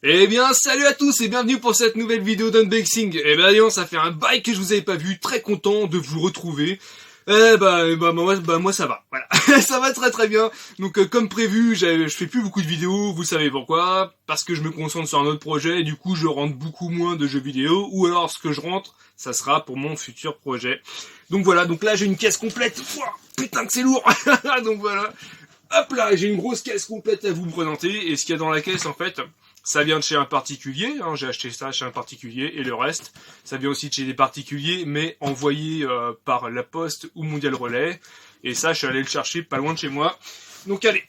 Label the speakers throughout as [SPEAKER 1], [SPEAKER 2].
[SPEAKER 1] Eh bien, salut à tous et bienvenue pour cette nouvelle vidéo d'unboxing. Eh ben, ça fait un bail que je vous avais pas vu, très content de vous retrouver. Moi ça va, voilà, ça va très très bien. Donc comme prévu, je fais plus beaucoup de vidéos, vous savez pourquoi? Parce que je me concentre sur un autre projet et du coup je rentre beaucoup moins de jeux vidéo, ou alors ce que je rentre, ça sera pour mon futur projet. Donc voilà, donc là j'ai une caisse complète. Ouah, putain que c'est lourd. Donc voilà. Hop là, j'ai une grosse caisse complète à vous présenter, et ce qu'il y a dans la caisse en fait, ça vient de chez un particulier, hein, j'ai acheté ça chez un particulier, et le reste, ça vient aussi de chez des particuliers, mais envoyé par la Poste ou Mondial Relais, et ça je suis allé le chercher pas loin de chez moi. Donc allez,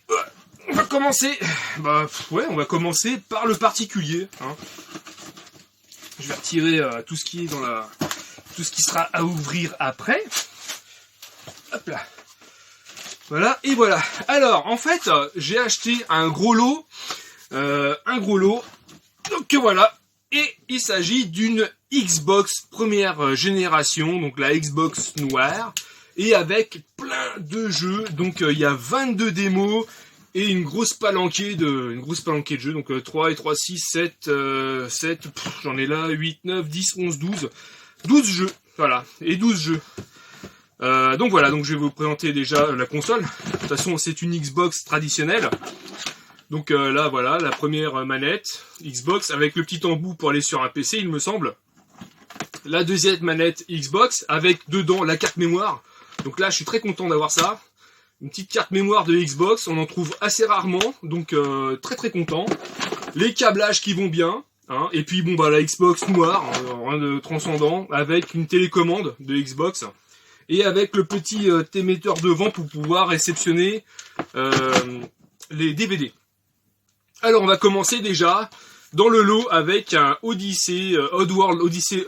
[SPEAKER 1] on va commencer, on va commencer par le particulier. Hein. Je vais retirer tout ce qui est dans la... tout ce qui sera à ouvrir après. Hop là. Voilà, et voilà. Alors, en fait, j'ai acheté un gros lot. Donc voilà. Et il s'agit d'une Xbox première génération, donc la Xbox noire. Et avec plein de jeux. Donc il y a 22 démos et une grosse palanquée de jeux. Donc 3 et 3, 6, 7, j'en ai là, 8, 9, 10, 11, 12. 12 jeux, voilà. Et 12 jeux. Donc voilà, donc je vais vous présenter déjà la console. De toute façon, c'est une Xbox traditionnelle. Donc là, voilà, la première manette Xbox avec le petit embout pour aller sur un PC, il me semble. La deuxième manette Xbox avec dedans la carte mémoire. Donc là, je suis très content d'avoir ça. Une petite carte mémoire de Xbox, on en trouve assez rarement, donc très très content. Les câblages qui vont bien. Hein, et puis bon, la Xbox noire, rien de transcendant, avec une télécommande de Xbox. Et avec le petit émetteur devant pour pouvoir réceptionner les DVD. Alors on va commencer déjà dans le lot avec un Odyssey, Oddworld Odyssey,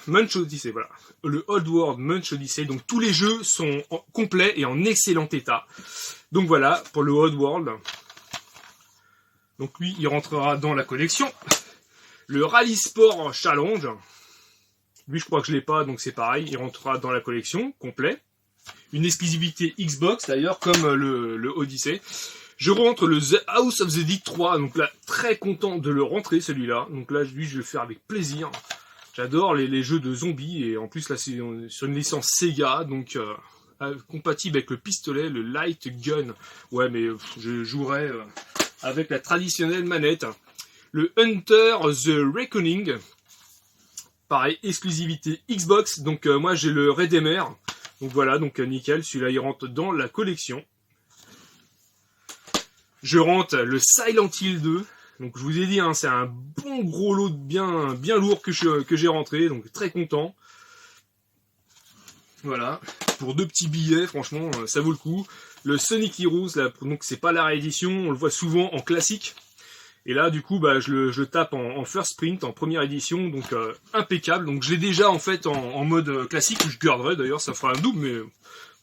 [SPEAKER 1] Munch Odyssey, voilà. Le Oddworld Munch Odyssey, donc tous les jeux sont complets et en excellent état. Donc voilà, pour le Oddworld. Donc lui, il rentrera dans la collection. Le Rally Sport Challenge. Lui, je crois que je l'ai pas, donc c'est pareil, il rentrera dans la collection, complet. Une exclusivité Xbox, d'ailleurs, comme le Odyssey. Je rentre le The House of the Dead 3, donc là, très content de le rentrer, celui-là. Donc là, lui, je vais le faire avec plaisir. J'adore les jeux de zombies, et en plus, là, c'est sur une licence Sega, donc compatible avec le pistolet, le Light Gun. Ouais, mais je jouerai avec la traditionnelle manette. Le Hunter The Reckoning. Pareil, exclusivité Xbox, donc moi j'ai le Redeemer, donc voilà, donc nickel, celui-là il rentre dans la collection. Je rentre le Silent Hill 2, donc je vous ai dit, hein, c'est un bon gros lot bien lourd que j'ai rentré, donc très content. Voilà, pour 2 petits billets, franchement, ça vaut le coup. Le Sonic Heroes, là, donc c'est pas la réédition, on le voit souvent en classique. Et là, du coup, je le tape en first print, en première édition, donc impeccable. Donc je l'ai déjà en fait en mode classique, je garderai d'ailleurs, ça fera un double, mais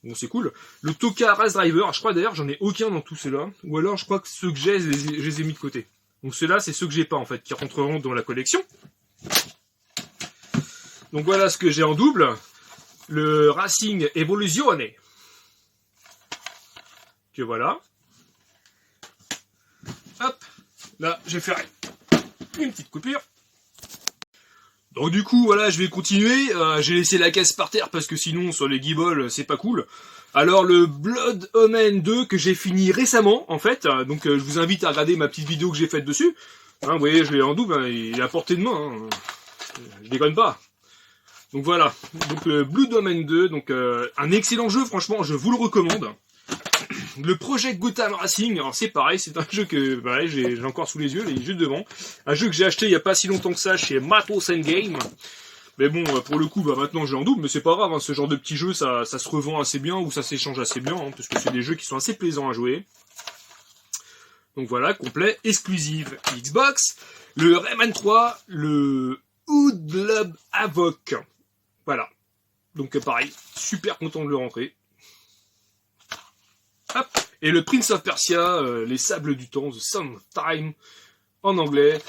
[SPEAKER 1] bon, c'est cool. Le Toka Race Driver, je crois d'ailleurs, j'en ai aucun dans tous ceux-là. Ou alors, je crois que ceux que j'ai, je les ai mis de côté. Donc ceux-là, c'est ceux que j'ai pas en fait, qui rentreront dans la collection. Donc voilà ce que j'ai en double. Le Racing Evoluzione. Que voilà. Hop. Là, je vais faire une petite coupure. Donc du coup, voilà, je vais continuer. J'ai laissé la caisse par terre parce que sinon, sur les guibolles, c'est pas cool. Alors, le Blood Omen 2 que j'ai fini récemment, en fait. Donc, je vous invite à regarder ma petite vidéo que j'ai faite dessus. Hein, vous voyez, je l'ai en double, hein, il est à portée de main. Hein. Je déconne pas. Donc voilà. Donc, le Blood Omen 2, donc un excellent jeu, franchement, je vous le recommande. Le Project Gotham Racing, alors c'est pareil, c'est un jeu que j'ai encore sous les yeux, les jeux devant. Un jeu que j'ai acheté il n'y a pas si longtemps que ça chez Matos Game. Mais bon, pour le coup, maintenant j'ai en double, mais c'est pas grave, hein, ce genre de petits jeux, ça se revend assez bien, ou ça s'échange assez bien, hein, parce que c'est des jeux qui sont assez plaisants à jouer. Donc voilà, complet, exclusive Xbox. Le Rayman 3, le Hoodlum Havoc. Voilà. Donc pareil, super content de le rentrer. Hop. Et le Prince of Persia, les Sables du Temps, The Song of Time, en anglais.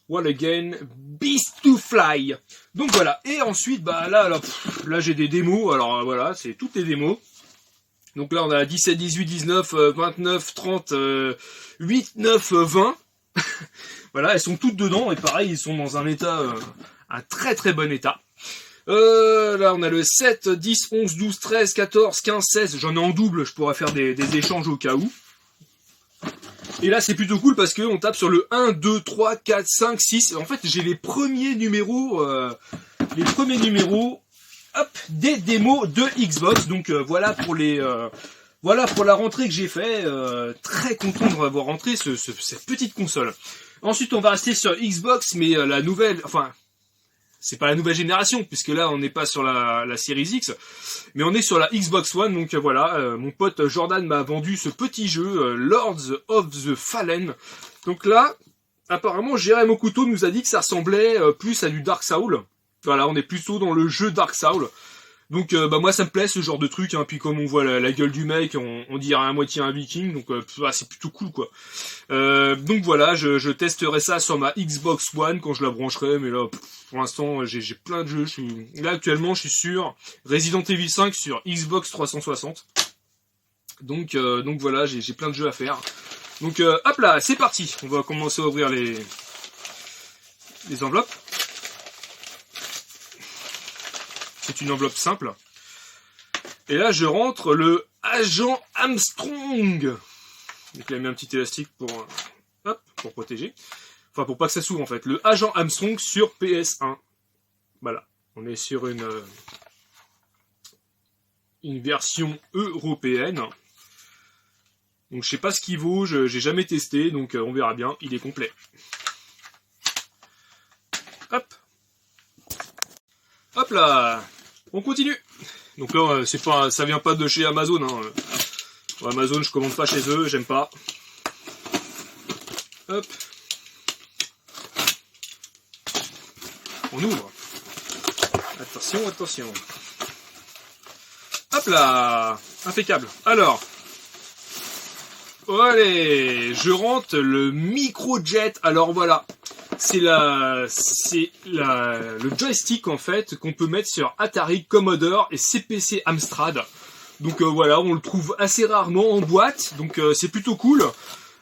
[SPEAKER 1] What again, Beast to Fly. Donc voilà. Et ensuite, là j'ai des démos. Alors voilà, c'est toutes les démos. Donc là, on a 17, 18, 19, 29, 30, 8, 9, 20. Voilà, elles sont toutes dedans et pareil, ils sont dans un état, un très très bon état. Là, on a le 7, 10, 11, 12, 13, 14, 15, 16. J'en ai en double, je pourrais faire des échanges au cas où. Et là, c'est plutôt cool parce que on tape sur le 1, 2, 3, 4, 5, 6. En fait, j'ai les premiers numéros, hop, des démos de Xbox. Donc voilà pour les, voilà pour la rentrée que j'ai fait. Très content d'avoir rentré cette petite console. Ensuite, on va rester sur Xbox, mais la nouvelle, enfin, c'est pas la nouvelle génération, puisque là, on n'est pas sur la Series X, mais on est sur la Xbox One. Donc voilà, mon pote Jordan m'a vendu ce petit jeu, Lords of the Fallen. Donc là, apparemment, Jérém Okuto nous a dit que ça ressemblait plus à du Dark Souls. Voilà, on est plutôt dans le jeu Dark Souls. Donc bah moi ça me plaît ce genre de truc, hein. Puis comme on voit la gueule du mec, on dirait à moitié un viking, donc c'est plutôt cool quoi. Donc voilà, je testerai ça sur ma Xbox One quand je la brancherai, mais là pour l'instant j'ai plein de jeux. Là actuellement je suis sur Resident Evil 5 sur Xbox 360. Donc voilà, j'ai plein de jeux à faire. Donc hop là, c'est parti, on va commencer à ouvrir les enveloppes. C'est une enveloppe simple. Et là, je rentre le Agent Armstrong. Donc, il a mis un petit élastique pour protéger. Enfin, pour pas que ça s'ouvre, en fait. Le Agent Armstrong sur PS1. Voilà. On est sur une version européenne. Donc, je sais pas ce qu'il vaut. J'ai jamais testé. Donc, on verra bien. Il est complet. Hop. Hop là. On continue. Donc là, ça vient pas de chez Amazon. Hein. Amazon, je commande pas chez eux, j'aime pas. Hop. On ouvre. Attention, attention. Hop là. Impeccable. Alors. Allez, je rentre le Microjet. Alors voilà. C'est le joystick en fait qu'on peut mettre sur Atari, Commodore et CPC Amstrad. Donc voilà, on le trouve assez rarement en boîte, donc c'est plutôt cool.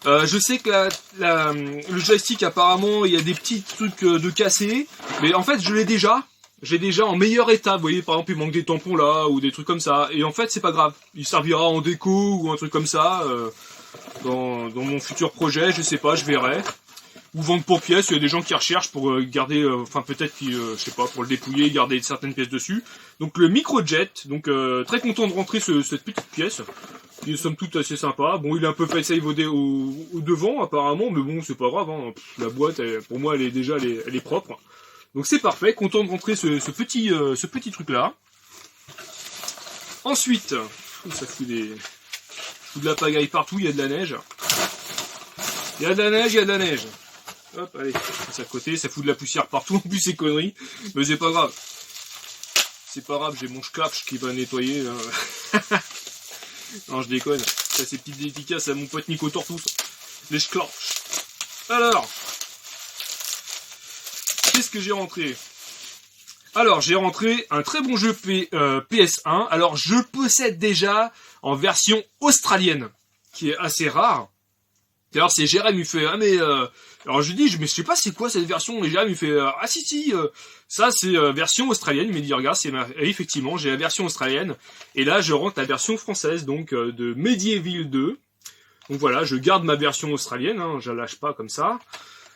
[SPEAKER 1] Je sais que le joystick apparemment il y a des petits trucs de cassés, mais en fait je l'ai déjà. J'ai déjà en meilleur état. Vous voyez par exemple il manque des tampons là ou des trucs comme ça. Et en fait c'est pas grave, il servira en déco ou un truc comme ça dans mon futur projet. Je sais pas, je verrai. Ou vendre pour pièces, il y a des gens qui recherchent pour garder, enfin peut-être je sais pas, pour le dépouiller, garder certaines pièces dessus. Donc le Microjet, donc très content de rentrer cette petite pièce, qui est somme toute assez sympa. Bon, il est un peu fait save au devant apparemment, mais bon c'est pas grave, hein. La boîte, pour moi elle est propre. Donc c'est parfait, content de rentrer ce petit truc là. Ensuite, ça fout de la pagaille partout, il y a de la neige. Il y a de la neige, il y a de la neige. Hop, allez, c'est à côté, ça fout de la poussière partout, en plus c'est conneries, mais c'est pas grave. C'est pas grave, j'ai mon scratch qui va nettoyer. Non, je déconne. Ça, c'est petites dédicaces à mon pote Nico Tortous. Les scratch. Alors, qu'est-ce que j'ai rentré? Alors, j'ai rentré un très bon jeu PS1. Alors, je possède déjà en version australienne, qui est assez rare. D'ailleurs, c'est Jérém, il fait, alors je lui dis, mais je sais pas c'est quoi cette version, et Jérém, il fait, si, ça c'est version australienne, il m'a dit, regarde, et effectivement, j'ai la version australienne, et là, je rentre la version française, donc, de Medieval 2. Donc voilà, je garde ma version australienne, hein, je la lâche pas comme ça.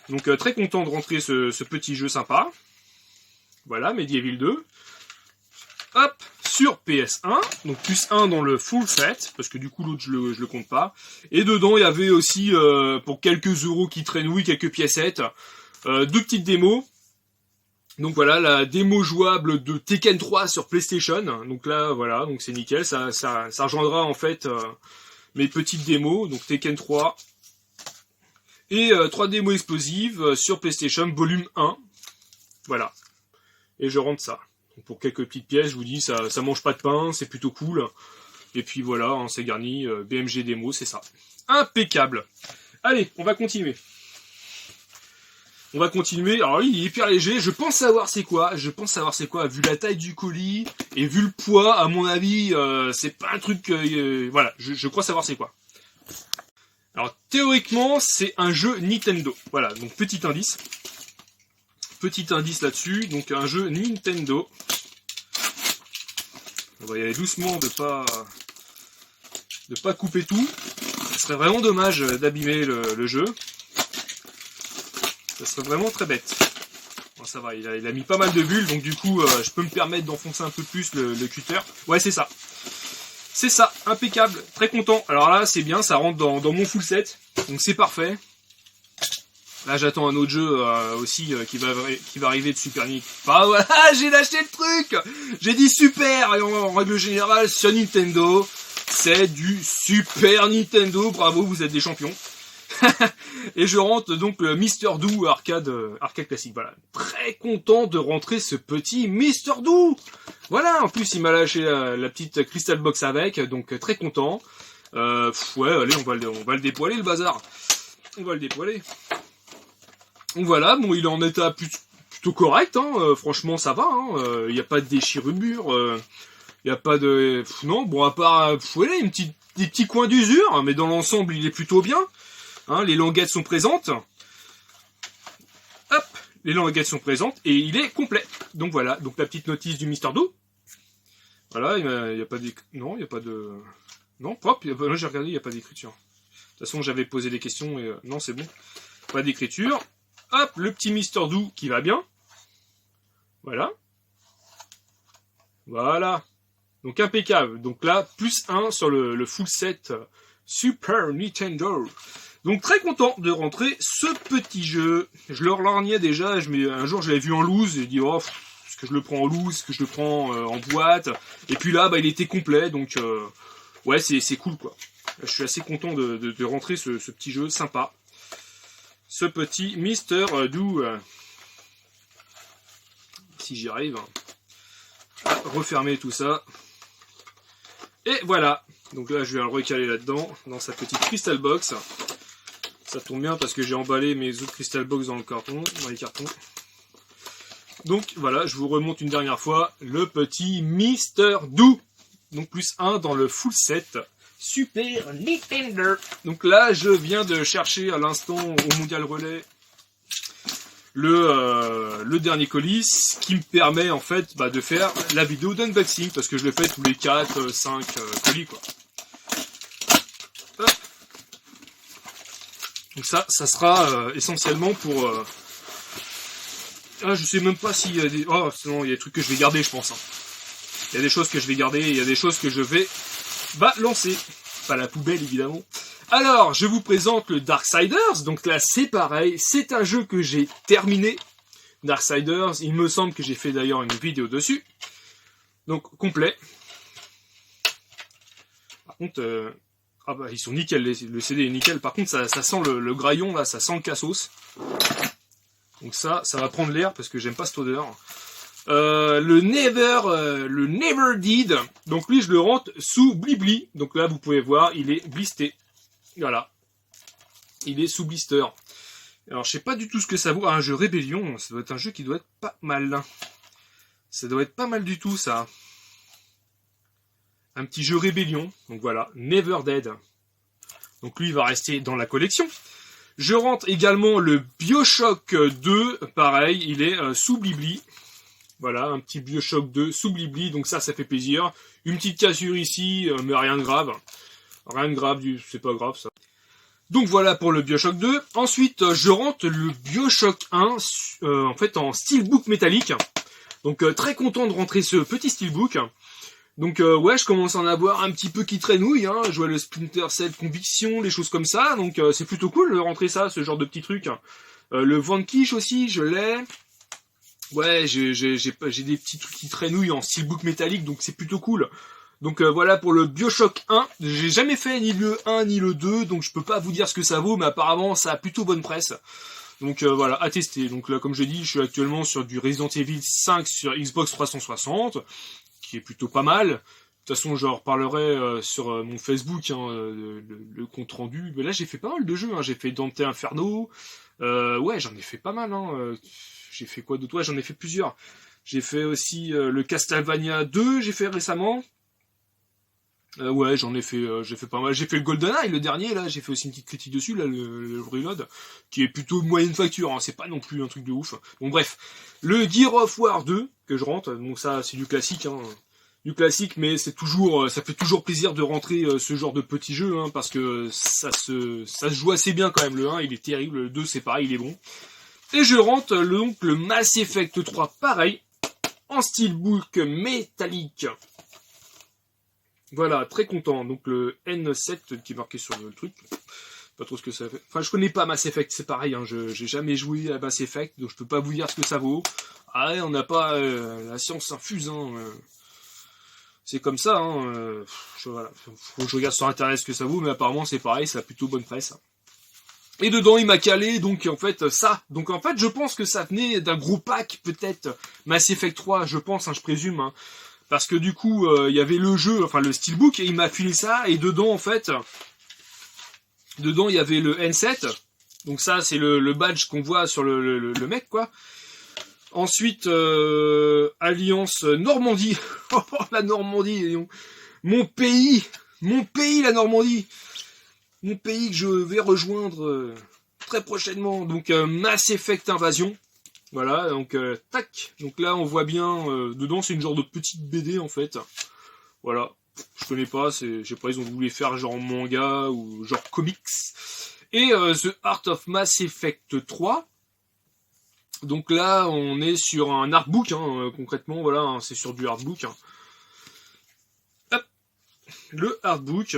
[SPEAKER 1] Donc, très content de rentrer ce petit jeu sympa. Voilà, Medieval 2. Hop, sur PS1, donc plus 1 dans le full set, parce que du coup l'autre je le compte pas. Et dedans il y avait aussi, pour quelques euros qui traînent, quelques piécettes, deux petites démos. Donc voilà, la démo jouable de Tekken 3 sur PlayStation. Donc là, voilà, donc c'est nickel, ça rejoindra en fait mes petites démos, donc Tekken 3. Et 3 démos explosives sur PlayStation, volume 1. Voilà. Et je rentre ça. Pour quelques petites pièces, je vous dis, ça mange pas de pain, c'est plutôt cool. Et puis voilà, hein, c'est garni, BMG démo, c'est ça. Impeccable. Allez, on va continuer. Alors oui, il est hyper léger, je pense savoir c'est quoi. Vu la taille du colis et vu le poids, à mon avis, c'est pas un truc... voilà, je crois savoir c'est quoi. Alors théoriquement, c'est un jeu Nintendo. Voilà, donc petit indice. Petit indice là-dessus, donc un jeu Nintendo. On va y aller doucement de pas couper tout. Ce serait vraiment dommage d'abîmer le jeu. Ça serait vraiment très bête. Bon, ça va, il a mis pas mal de bulles, donc du coup, je peux me permettre d'enfoncer un peu plus le cutter. Ouais, c'est ça. C'est ça, impeccable, très content. Alors là, c'est bien, ça rentre dans mon full set, donc c'est parfait. Là, j'attends un autre jeu aussi qui va arriver de Super Nintendo. Ah voilà, j'ai lâché le truc. J'ai dit super, et en règle générale, sur Nintendo, c'est du Super Nintendo. Bravo, vous êtes des champions. Et je rentre donc le Mister Do arcade classique. Voilà, très content de rentrer ce petit Mister Do. Voilà, en plus il m'a lâché la petite Crystal Box avec, donc très content. Ouais, allez, on va le dépoiler le bazar. On va le dépoiler. Donc voilà, bon, il est en état plutôt correct, hein, franchement ça va, il n'y a pas de déchirure, il n'y a pas de... non, bon, à part, voilà, des petits coins d'usure, mais dans l'ensemble il est plutôt bien, hein, les languettes sont présentes, hop, les languettes sont présentes, et il est complet. Donc voilà, donc la petite notice du Mister Do, voilà, il n'y a pas de... non, il n'y a pas de... non, propre, là j'ai regardé, il n'y a pas d'écriture. De toute façon j'avais posé des questions, et non c'est bon, pas d'écriture. Hop, le petit Mister Do qui va bien. Voilà. Voilà. Donc impeccable. Donc là, plus 1 sur le full set Super Nintendo. Donc très content de rentrer ce petit jeu. Je le lorgnais déjà. Un jour, je l'avais vu en loose. J'ai dit, oh, est-ce que je le prends en loose? Est-ce que je le prends en boîte? Et puis là, bah, il était complet. Donc, ouais, c'est cool, quoi. Je suis assez content de rentrer ce petit jeu sympa. Ce petit Mister Do, si j'y arrive, à refermer tout ça. Et voilà. Donc là, je vais le recaler là-dedans, dans sa petite Crystal Box. Ça tombe bien parce que j'ai emballé mes autres Crystal Box dans les cartons. Donc voilà, je vous remonte une dernière fois le petit Mister Do. Donc plus 1 dans le full set Super Nintendo. Donc là, je viens de chercher à l'instant au Mondial Relais le dernier colis qui me permet en fait de faire la vidéo d'unboxing parce que je le fais tous les 4-5 colis quoi. Hop. Donc ça sera essentiellement pour... je sais même pas s'il y a des... Oh, sinon il y a des trucs que je vais garder je pense. Hein. Il y a des choses que je vais garder et il y a des choses que je vais balancer. Pas la poubelle évidemment. Alors, je vous présente le Darksiders. Donc là, c'est pareil. C'est un jeu que j'ai terminé. Darksiders, il me semble que j'ai fait d'ailleurs une vidéo dessus. Donc, complet. Par contre, ah bah, ils sont nickel. Le CD est nickel. Par contre, ça sent le graillon, là. Ça sent le cassos. Donc ça va prendre l'air parce que j'aime pas cette odeur. Le Never Did. Donc lui, je le rentre sous Blibli. Donc là, vous pouvez voir, il est blisté. Voilà. Il est sous blister. Alors, je sais pas du tout ce que ça vaut. Ah, un jeu Rébellion. Ça doit être un jeu qui doit être pas mal. Ça doit être pas mal du tout, ça. Un petit jeu Rébellion. Donc voilà. Never Dead. Donc lui, il va rester dans la collection. Je rentre également le BioShock 2. Pareil, il est sous Blibli. Voilà, un petit BioShock 2 sous Blibli, donc ça fait plaisir. Une petite cassure ici, mais rien de grave. Rien de grave, c'est pas grave ça. Donc voilà pour le BioShock 2. Ensuite, je rentre le BioShock 1, en fait en steelbook métallique. Donc très content de rentrer ce petit steelbook. Donc ouais, je commence à en avoir un petit peu qui traînouille. Hein. Je vois le Splinter Cell Conviction, les choses comme ça. Donc c'est plutôt cool de rentrer ça, ce genre de petits trucs. Le Vanquish aussi, je l'ai. Ouais, j'ai des petits trucs qui traînouillent en steelbook métallique, donc c'est plutôt cool. Donc voilà pour le BioShock 1. J'ai jamais fait ni le 1 ni le 2, donc je peux pas vous dire ce que ça vaut, mais apparemment ça a plutôt bonne presse. Donc voilà, à tester. Donc là, comme je dis, je suis actuellement sur du Resident Evil 5 sur Xbox 360, qui est plutôt pas mal. De toute façon, je reparlerai sur mon Facebook, hein, le compte rendu. Mais là, j'ai fait pas mal de jeux. Hein. J'ai fait Dante Inferno. Ouais, j'en ai fait pas mal. Hein. J'ai fait quoi d'autre? Ouais, j'en ai fait plusieurs. J'ai fait aussi le Castlevania 2, j'ai fait récemment. Ouais, j'en ai fait, j'ai fait pas mal. J'ai fait le GoldenEye, le dernier, là, j'ai fait aussi une petite critique dessus, là, le Reload, qui est plutôt de moyenne facture, hein, c'est pas non plus un truc de ouf. Bon, bref. Le Gear of War 2, que je rentre, donc ça, c'est du classique, hein. Du classique, mais c'est toujours, ça fait toujours plaisir de rentrer ce genre de petit jeu, hein, parce que ça se joue assez bien quand même. Le 1, il est terrible, le 2, c'est pareil, il est bon. Et je rentre donc le Mass Effect 3, pareil, en steelbook métallique. Voilà, très content. Donc le N7 qui est marqué sur le truc. Pas trop ce que ça fait. Enfin, je connais pas Mass Effect, c'est pareil. Hein, j'ai jamais joué à Mass Effect, donc je peux pas vous dire ce que ça vaut. Ah ouais, on n'a pas la science infuse. Hein, c'est comme ça. Hein, voilà. Faut que je regarde sur internet ce que ça vaut, mais apparemment c'est pareil, ça a plutôt bonne presse. Et dedans, il m'a calé, donc en fait, ça. Donc en fait, je pense que ça venait d'un gros pack, peut-être. Mass Effect 3, je pense, hein, je présume. Hein. Parce que du coup, il y avait le jeu, enfin le steelbook, et il m'a filé ça, et dedans, en fait, dedans, il y avait le N7. Donc ça, c'est le badge qu'on voit sur le mec, quoi. Ensuite, Alliance Normandie. Oh, la Normandie, mon pays, la Normandie. Mon pays que je vais rejoindre très prochainement. Donc, Mass Effect Invasion. Voilà, donc tac. Donc là, on voit bien, dedans, c'est une genre de petite BD, en fait. Voilà, je connais pas, je sais pas, ils ont voulu faire genre manga ou genre comics. Et The Art of Mass Effect 3. Donc là, on est sur un artbook, hein, concrètement, voilà, hein, c'est sur du artbook. Hein. Hop, le artbook.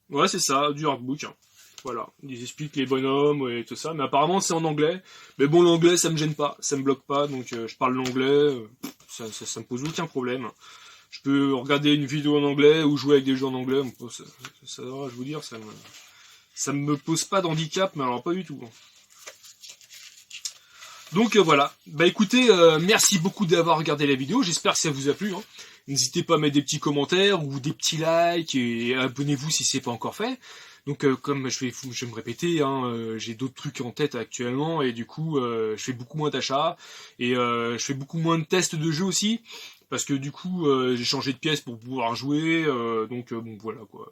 [SPEAKER 1] Ouais, c'est ça, du artbook. Hein. Voilà, ils expliquent les bonhommes et tout ça, mais apparemment c'est en anglais. Mais bon, l'anglais ça me gêne pas, ça me bloque pas, donc je parle l'anglais, ça me pose aucun problème. Je peux regarder une vidéo en anglais ou jouer avec des jeux en anglais, ça va, je vous dire, ça me pose pas d'handicap, mais alors pas du tout. Donc voilà, bah écoutez, merci beaucoup d'avoir regardé la vidéo, j'espère que ça vous a plu. Hein. N'hésitez pas à mettre des petits commentaires ou des petits likes et abonnez-vous si c'est pas encore fait. Donc comme je vais me répéter, hein, j'ai d'autres trucs en tête actuellement et du coup je fais beaucoup moins d'achats et je fais beaucoup moins de tests de jeux aussi parce que du coup j'ai changé de pièce pour pouvoir jouer donc bon voilà quoi,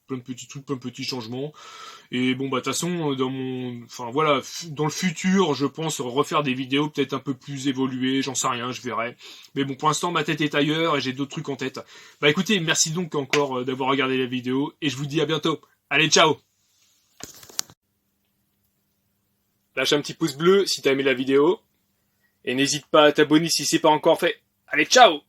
[SPEAKER 1] plein de petits trucs, plein de petits changements et bon bah de toute façon dans le futur je pense refaire des vidéos peut-être un peu plus évoluées, j'en sais rien, je verrai. Mais bon pour l'instant ma tête est ailleurs et j'ai d'autres trucs en tête. Bah écoutez, merci donc encore d'avoir regardé la vidéo et je vous dis à bientôt. Allez, ciao! Lâche un petit pouce bleu si t'as aimé la vidéo. Et n'hésite pas à t'abonner si c'est pas encore fait. Allez, ciao!